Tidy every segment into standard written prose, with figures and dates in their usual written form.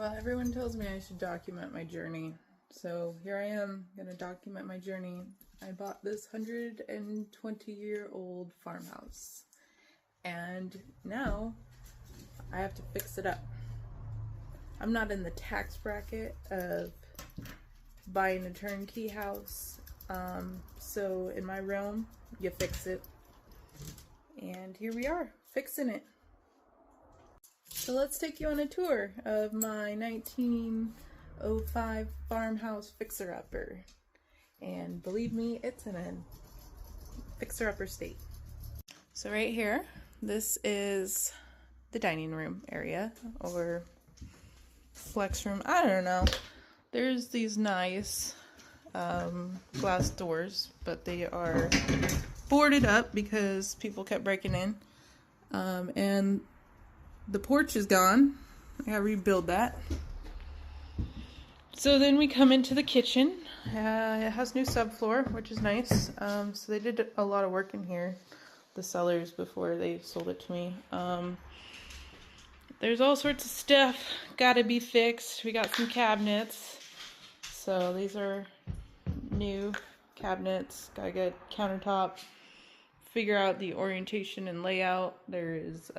Well, everyone tells me I should document my journey. So here I am, gonna document my journey. I bought this 120-year-old farmhouse. And now I have to fix it up. I'm not in the tax bracket of buying a turnkey house. So in my realm, you fix it. And here we are, fixing it. So let's take you on a tour of my 1905 farmhouse fixer-upper. And believe me, it's in a fixer-upper state. So right here, this is the dining room area, or flex room, I don't know. There's these nice glass doors, but they are boarded up because people kept breaking in. And the porch is gone. I gotta rebuild that. So then we come into the kitchen. It has new subfloor, which is nice. So they did a lot of work in here, the sellers, before they sold it to me. There's all sorts of stuff gotta be fixed. We got some cabinets. So these are new cabinets. Gotta get countertop, figure out the orientation and layout. There is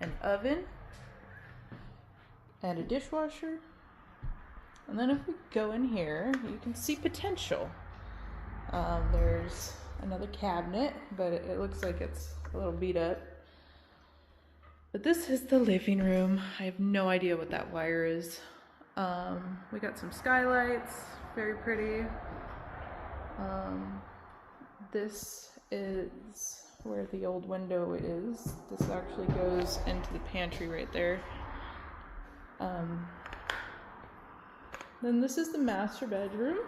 an oven and a dishwasher. And then if we go in here, you can see potential. There's another cabinet, but it looks like it's a little beat up. But this is the living room. I have no idea what that wire is. We got some skylights, very pretty. This is where the old window is. This actually goes into the pantry right there. Then this is the master bedroom.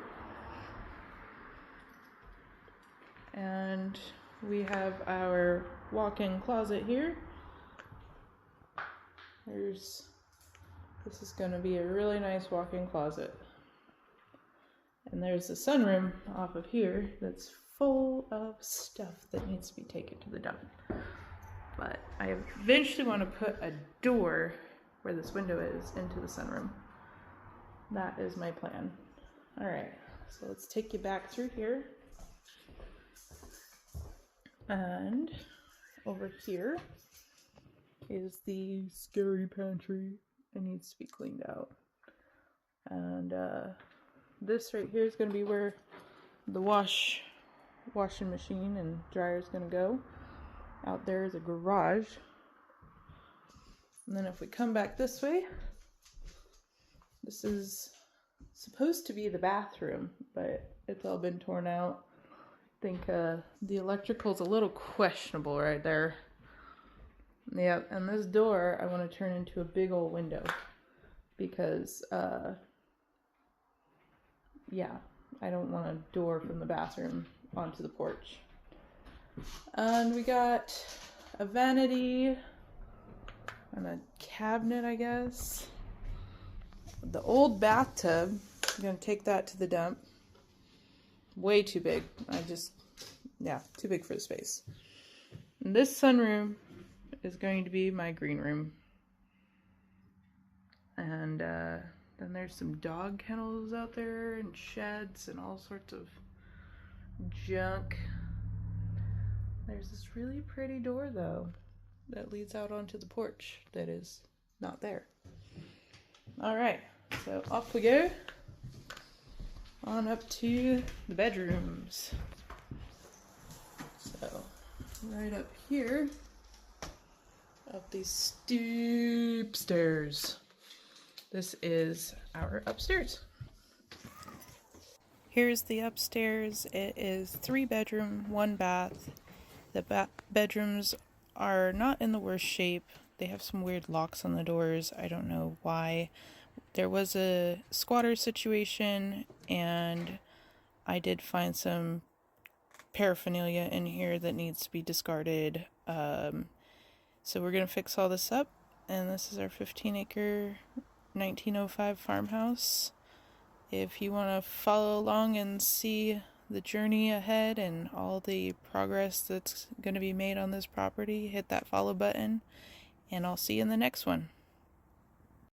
And we have our walk-in closet here. This is going to be a really nice walk-in closet. And there's the sunroom off of here that's full of stuff that needs to be taken to the dump. But I eventually want to put a door where this window is into the sunroom. That is my plan. Alright, so let's take you back through here. And over here is the scary pantry. It needs to be cleaned out. And this right here is going to be where the washing machine and dryer is going to go. Out there is a garage. And then if we come back this way, this is supposed to be the bathroom, but it's all been torn out. I think the electrical's a little questionable right there. Yeah, and this door I want to turn into a big old window because yeah, I don't want a door from the bathroom onto the porch. And we got a vanity and a cabinet, I guess. The old bathtub, I'm gonna take that to the dump. Way too big. Yeah, too big for the space. And this sunroom is going to be my green room. And then there's some dog kennels out there and sheds and all sorts of junk. There's this really pretty door though that leads out onto the porch that is not there. Alright, so off we go on up to the bedrooms. So right up here, up these steep stairs. This is our upstairs. Here's the upstairs. It is 3 bedroom, 1 bath. The bedrooms are not in the worst shape. They have some weird locks on the doors. I don't know why. There was a squatter situation, and I did find some paraphernalia in here that needs to be discarded. So we're going to fix all this up, and this is our 15-acre 1905 farmhouse. If you want to follow along and see the journey ahead and all the progress that's going to be made on this property, hit that follow button, and I'll see you in the next one.